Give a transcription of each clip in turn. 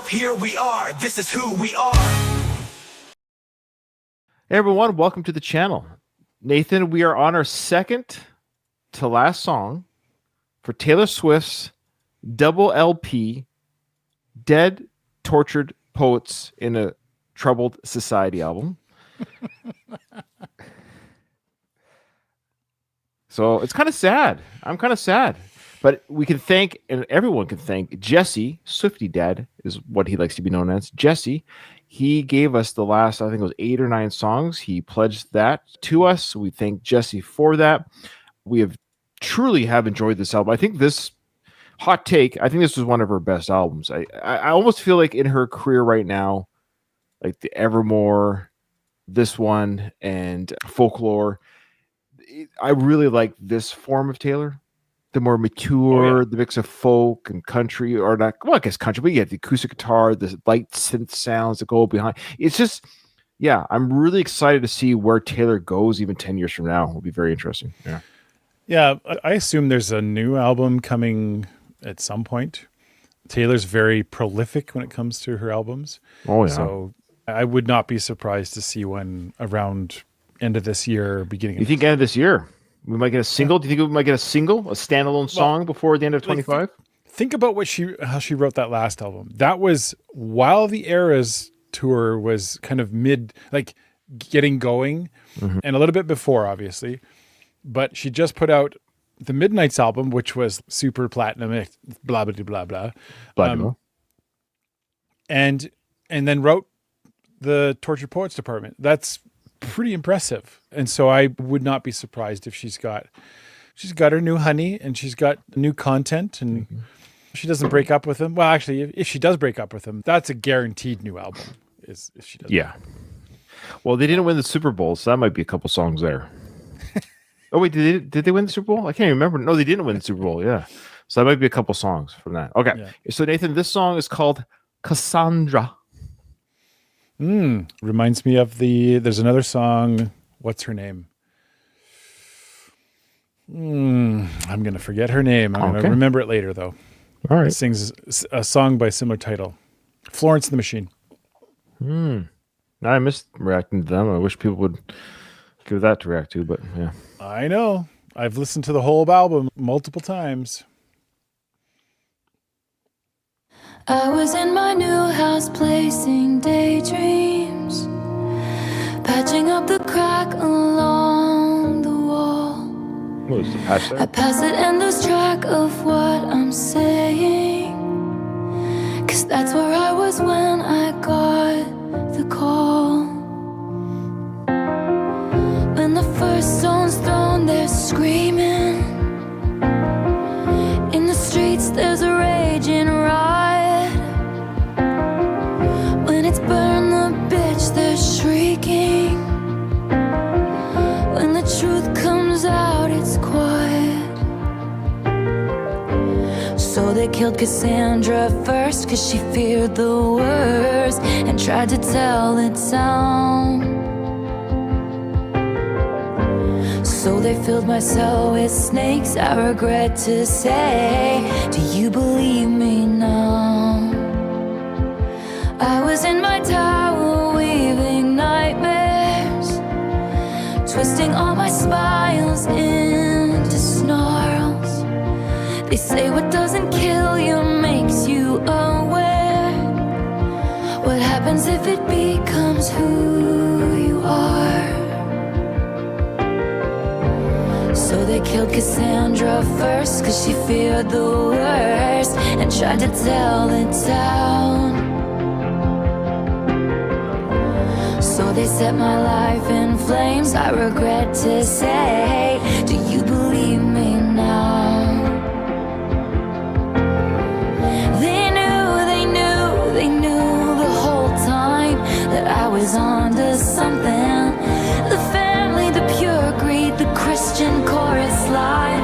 here we are, this is who we are. Hey everyone, welcome to the channel. Nathan, we are on our second to last song for Taylor Swift's double LP, Dead Tortured Poets in a Troubled Society album. So it's kind of sad. I'm kind of sad. But we can thank, and everyone can thank, Jesse, Swiftie Dad is what he likes to be known as. Jesse, he gave us the last, I think it was 8 or 9 songs. He pledged that to us. So we thank Jesse for that. We have truly have enjoyed this album. I think this, hot take, I think this was one of her best albums. I almost feel like in her career right now, like the Evermore, this one, and Folklore, I really like this form of Taylor. The more mature, the mix of folk and country, or not, well, I guess country, but you get the acoustic guitar, the light synth sounds that go behind. It's just, yeah, I'm really excited to see where Taylor goes even 10 years from now. It'll be very interesting. Yeah. Yeah, I assume there's a new album coming at some point. Taylor's very prolific when it comes to her albums. Oh, yeah. So I would not be surprised to see one around end of this year, beginning of You think end of this year? We might get a single? Yeah. Do you think we might get a single, a standalone song before the end of 25? Think about how she wrote that last album. That was while the Eras tour was kind of getting going, and a little bit before, obviously. But she just put out the Midnight's album, which was super platinum, blah, blah, blah, blah. Blah. And then wrote the Tortured Poets Department. That's pretty impressive. And so I would not be surprised if she's got her new honey and she's got new content and she doesn't break up with him. Well, actually, if she does break up with him, that's a guaranteed new album. If she does. Yeah. Well, they didn't win the Super Bowl, so that might be a couple songs there. Oh wait, did they win the Super Bowl? I can't even remember. No, they didn't win the Super Bowl. Yeah. So that might be a couple songs from that. Okay. Yeah. So Nathan, this song is called Cassandra. Reminds me of there's another song. What's her name? I'm going to forget her name. I'm going to remember it later, though. All right. It sings a song by similar title. Florence and the Machine. I missed reacting to them. I wish people would give that to react to, but yeah. I know. I've listened to the whole album multiple times. I was in my new house placing daydreams, patching up the crack along the wall. What was the patch there? I pass it and lose track of what I'm saying, 'cause that's where I was when I got the call. When the first stone's thrown, they're screaming. In the streets there's a raging riot. When it's burn the bitch, they're shrieking. When the truth comes out, it's quiet. So they killed Cassandra first, 'cause she feared the worst and tried to tell the town. So they filled my cell with snakes, I regret to say. Do you believe me now? I was in my tower weaving nightmares, twisting all my smiles into snarls. They say what doesn't kill you makes you aware. What happens if it becomes who you are? So they killed Cassandra first, 'cause she feared the worst and tried to tell the town. So they set my life in flames, I regret to say. Do you believe me now? They knew the whole time that I was onto something. The family, the pure greed, the Christian chorus line,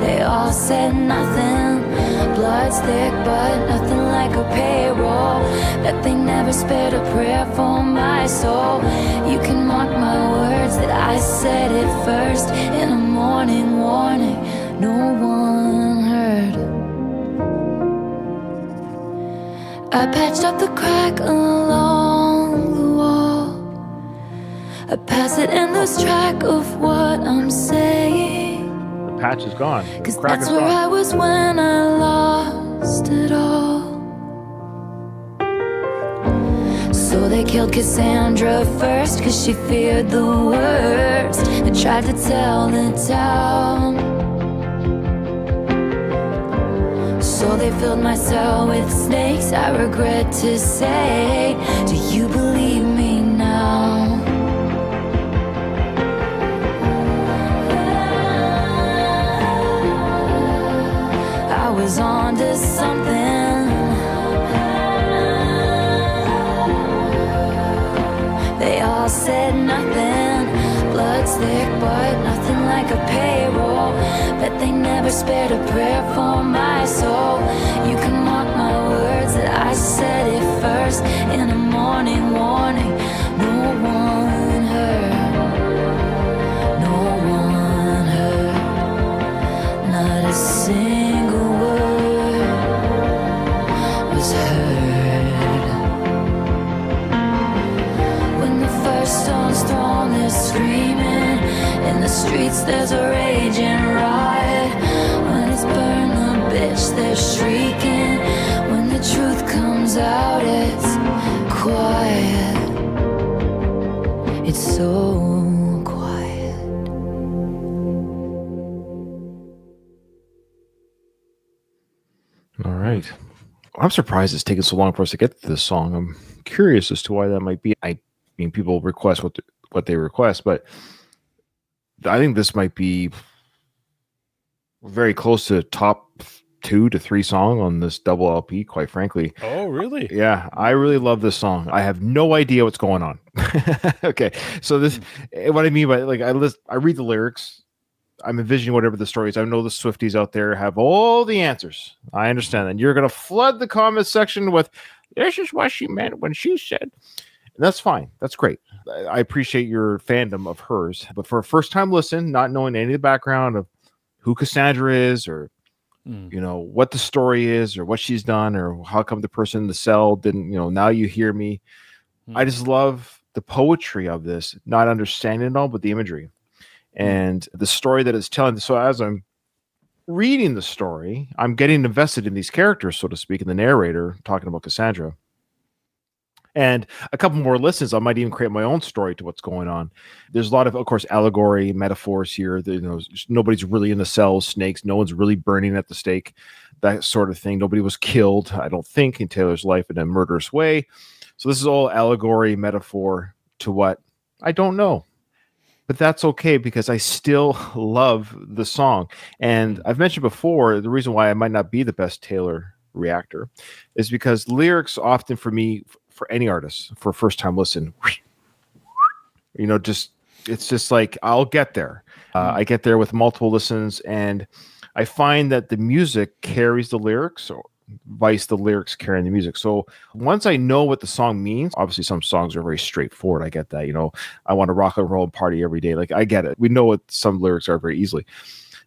they all said nothing. Blood's thick but nothing like a payroll. That they never spared a prayer for my soul. You can mark my words that I said it first. In a morning warning, no one heard. I patched up the crack along the wall. I pass it and lose track of what I'm saying. The patch is gone. The 'Cause crack that's is where gone. I was when I lost it all. So they killed Cassandra first 'cause she feared the worst and tried to tell the town. So they filled my cell with snakes, I regret to say. Do you believe me now? I was on to something. They all said nothing. Blood's thick, but nothing like a payroll. Bet they never spared a prayer for my soul. You can mark my words that I said it first. In a morning warning, no one heard. No one heard. Not a single word was heard. When the first stone's thrown, they're screaming. In the streets there's a raging riot. When it's burn the bitch, they're shrieking. When the truth comes out, it's quiet. It's so quiet. All right. I'm surprised it's taken so long for us to get to this song. I'm curious as to why that might be. I mean, people request what they request, but I think this might be very close to top 2 to 3 song on this double LP, quite frankly. Oh, really? Yeah, I really love this song. I have no idea what's going on. Okay, so this, what I mean by, like, I read the lyrics, I'm envisioning whatever the story is. I know the Swifties out there have all the answers. I understand that. You're going to flood the comment section with, this is what she meant when she said. And that's fine. That's great. I appreciate your fandom of hers. But for a first-time listen, not knowing any of the background of who Cassandra is, or you know what the story is, or what she's done, or how come the person in the cell didn't, now you hear me. I just love the poetry of this, not understanding it all, but the imagery and the story that it's telling. So as I'm reading the story, I'm getting invested in these characters, so to speak, in the narrator talking about Cassandra. And a couple more listens, I might even create my own story to what's going on. There's a lot of course, allegory, metaphors here. Nobody's really in the cells, snakes. No one's really burning at the stake, that sort of thing. Nobody was killed, I don't think, in Taylor's life in a murderous way. So this is all allegory, metaphor to what? I don't know. But that's okay because I still love the song. And I've mentioned before, the reason why I might not be the best Taylor reactor is because lyrics often for me, for any artist, for a first-time listen, it's just like, I'll get there. I get there with multiple listens, and I find that the music carries the lyrics, or vice the lyrics carrying the music. So once I know what the song means, obviously some songs are very straightforward. I get that, I want to rock and roll and party every day. Like, I get it. We know what some lyrics are very easily.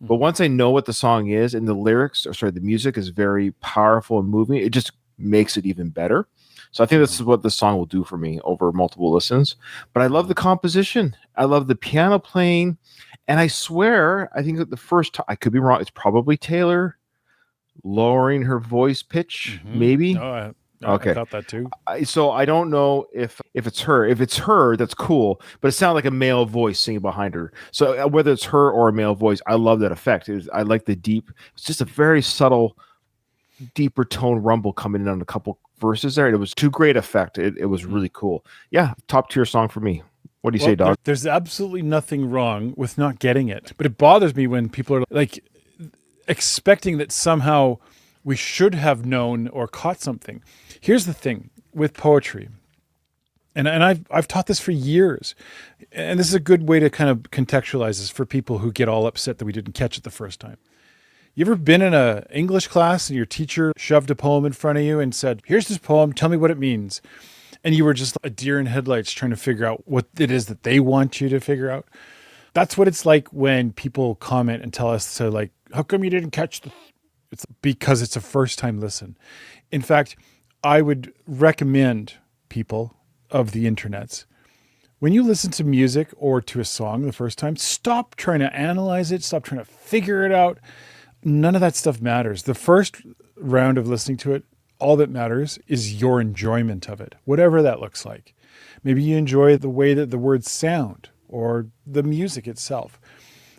But once I know what the song is, and the music is very powerful and moving, it just makes it even better. So I think this is what the song will do for me over multiple listens. But I love the composition. I love the piano playing. And I swear, I think that the first time, I could be wrong, it's probably Taylor lowering her voice pitch, maybe. No, okay. I thought that too. So I don't know if it's her. If it's her, that's cool. But it sounded like a male voice singing behind her. So whether it's her or a male voice, I love that effect. I like the deep. It's just a very subtle, deeper tone rumble coming in on a couple verses there. And it was too great effect. It was really cool. Yeah, top tier song for me. What do you say, Dog? There's absolutely nothing wrong with not getting it. But it bothers me when people are like expecting that somehow we should have known or caught something. Here's the thing with poetry, and I've taught this for years, and this is a good way to kind of contextualize this for people who get all upset that we didn't catch it the first time. You ever been in an English class and your teacher shoved a poem in front of you and said, here's this poem, tell me what it means. And you were just a deer in headlights trying to figure out what it is that they want you to figure out? That's what it's like when people comment and tell us to how come you didn't catch it's because it's a first time listen. In fact, I would recommend people of the internets, when you listen to music or to a song the first time, stop trying to analyze it. Stop trying to figure it out. None of that stuff matters. The first round of listening to it, all that matters is your enjoyment of it, whatever that looks like. Maybe you enjoy the way that the words sound or the music itself,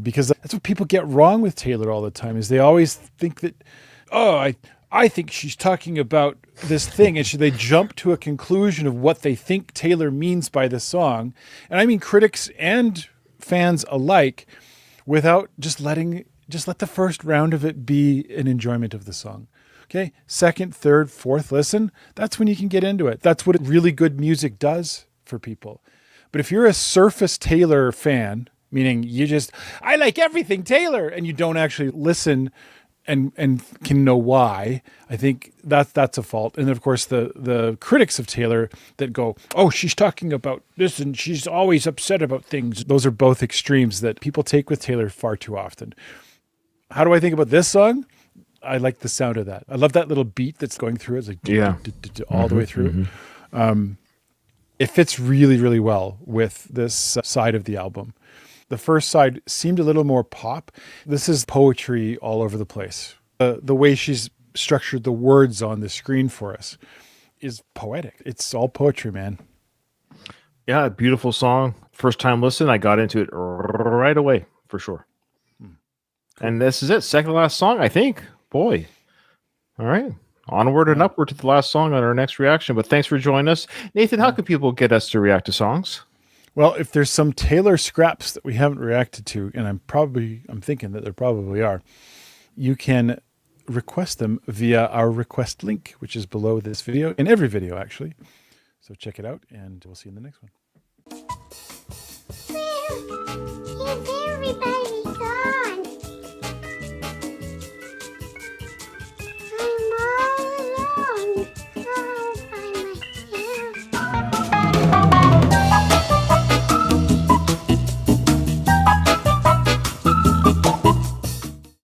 because that's what people get wrong with Taylor all the time, is they always think that, oh, I think she's talking about this thing, and they jump to a conclusion of what they think Taylor means by the song. And I mean critics and fans alike, without just let the first round of it be an enjoyment of the song. Okay, second, third, fourth listen, that's when you can get into it. That's what really good music does for people. But if you're a surface Taylor fan, meaning I like everything Taylor, and you don't actually listen and can know why, I think that's a fault. And of course, the critics of Taylor that go, oh, she's talking about this and she's always upset about things. Those are both extremes that people take with Taylor far too often. How do I think about this song? I like the sound of that. I love that little beat that's going through it. It's like all the way through. It fits really, really well with this side of the album. The first side seemed a little more pop. This is poetry all over the place. The way she's structured the words on the screen for us is poetic. It's all poetry, man. Yeah, beautiful song. First time listen, I got into it right away, for sure. Cool. And this is it. Second to last song, I think. Boy. All right. Onward and upward to the last song on our next reaction. But thanks for joining us. Nathan, how can people get us to react to songs? Well, if there's some Taylor scraps that we haven't reacted to, and I'm thinking that there probably are, you can request them via our request link, which is below this video, in every video actually. So check it out, and we'll see you in the next one. Well, hey there, everybody.